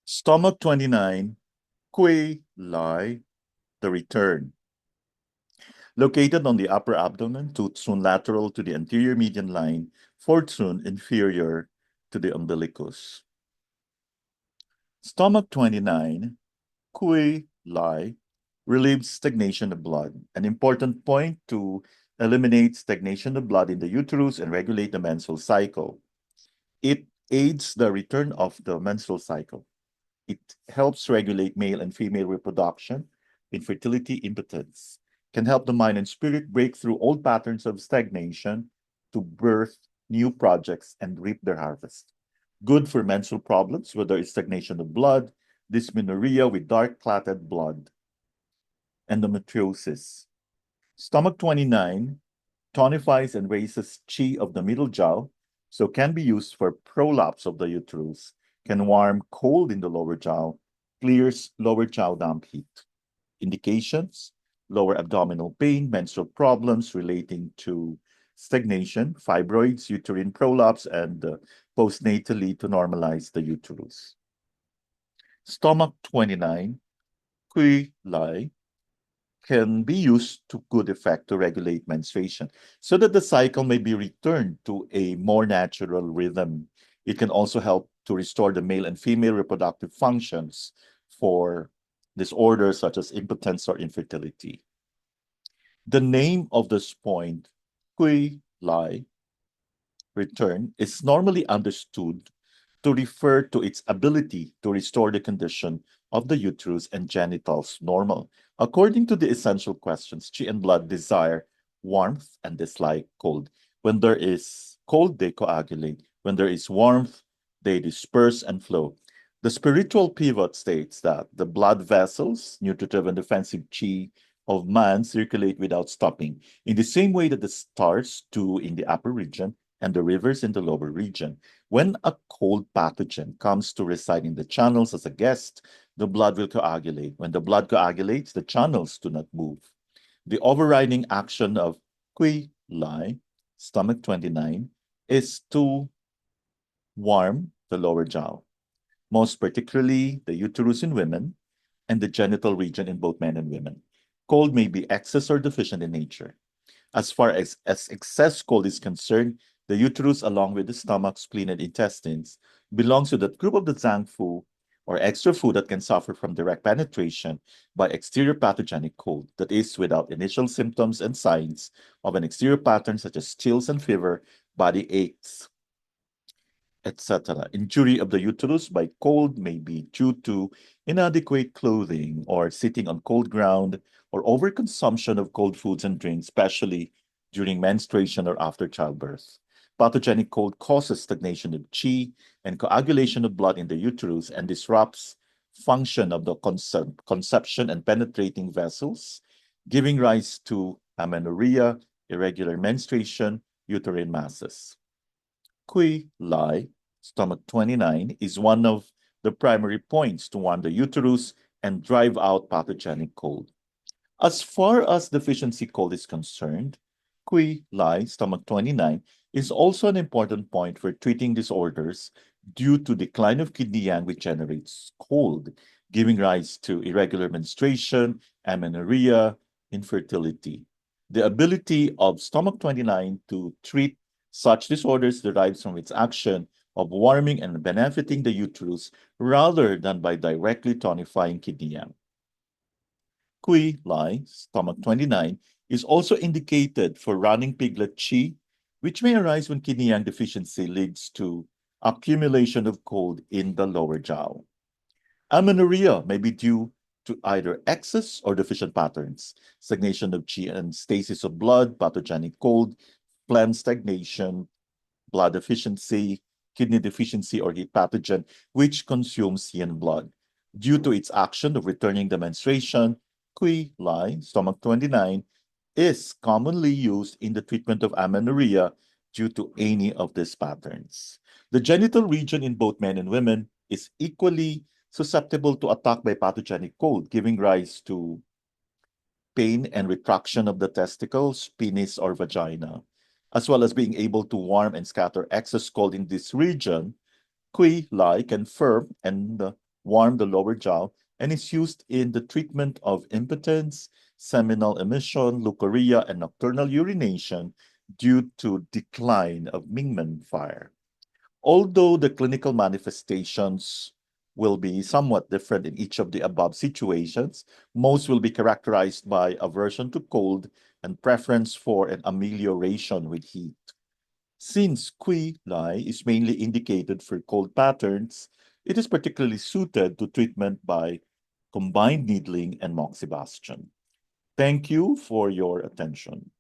Stomach 29, Guilai, the return. Located on the upper abdomen, tooth soon lateral to the anterior median line, fourth soon inferior to the umbilicus. Stomach 29, Guilai, relieves stagnation of blood, an important point to eliminate stagnation of blood in the uterus and regulate the menstrual cycle. It aids the return of the menstrual cycle. It helps regulate male and female reproduction, infertility, impotence, can help the mind and spirit break through old patterns of stagnation to birth new projects and reap their harvest. Good for menstrual problems, whether it's stagnation of blood, dysmenorrhea with dark clotted blood, endometriosis. Stomach 29 tonifies and raises chi of the middle jiao, so can be used for prolapse of the uterus, can warm cold in the lower jiao, clears lower jiao damp heat. Indications: lower abdominal pain, menstrual problems relating to stagnation, fibroids, uterine prolapse, and postnatally to normalize the uterus. Stomach 29, Guilai, can be used to good effect to regulate menstruation so that the cycle may be returned to a more natural rhythm. It can also help to restore the male and female reproductive functions for disorders such as impotence or infertility. The name of this point, Guilai, return, is normally understood to refer to its ability to restore the condition of the uterus and genitals normal. According to the essential questions, chi and blood desire warmth and dislike cold. When there is cold, they coagulate. When there is warmth, they disperse and flow. The spiritual pivot states that the blood vessels, nutritive and defensive chi of man, circulate without stopping, in the same way that the stars do in the upper region and the rivers in the lower region. When a cold pathogen comes to reside in the channels as a guest, the blood will coagulate. When the blood coagulates, the channels do not move. The overriding action of Guilai, stomach 29, is to warm the lower jiao, most particularly the uterus in women and the genital region in both men and women. Cold may be excess or deficient in nature. As far as excess cold is concerned, the uterus, along with the stomach, spleen, and intestines, belongs to that group of the Zhangfu, or extra food, that can suffer from direct penetration by exterior pathogenic cold, that is, without initial symptoms and signs of an exterior pattern such as chills and fever, body aches, etc. Injury of the uterus by cold may be due to inadequate clothing or sitting on cold ground or overconsumption of cold foods and drinks, especially during menstruation or after childbirth. Pathogenic cold causes stagnation of qi and coagulation of blood in the uterus and disrupts function of the conception and penetrating vessels, giving rise to amenorrhea, irregular menstruation, uterine masses. Guilai, stomach 29, is one of the primary points to warm the uterus and drive out pathogenic cold. As far as deficiency cold is concerned, Guilai, stomach 29, is also an important point for treating disorders due to decline of kidney yang, which generates cold, giving rise to irregular menstruation, amenorrhea, infertility. The ability of stomach 29 to treat such disorders derives from its action of warming and benefiting the uterus rather than by directly tonifying kidney yang. Guilai, stomach 29, is also indicated for running piglet qi, which may arise when kidney yang deficiency leads to accumulation of cold in the lower jiao. Amenorrhea may be due to either excess or deficient patterns, stagnation of qi and stasis of blood, pathogenic cold, phlegm stagnation, blood deficiency, kidney deficiency, or heat pathogen, which consumes yin blood. Due to its action of returning the menstruation, Guilai, stomach 29, is commonly used in the treatment of amenorrhea due to any of these patterns. The genital region in both men and women is equally susceptible to attack by pathogenic cold, giving rise to pain and retraction of the testicles, penis, or vagina, as well as being able to warm and scatter excess cold in this region Guilai can firm and warm the lower jaw and is used in the treatment of impotence, seminal emission, leukorrhea, and nocturnal urination due to decline of Mingmen fire. Although the clinical manifestations will be somewhat different in each of the above situations, most will be characterized by aversion to cold and preference for an amelioration with heat. Since Guilai is mainly indicated for cold patterns, it is particularly suited to treatment by combined needling and moxibustion. Thank you for your attention.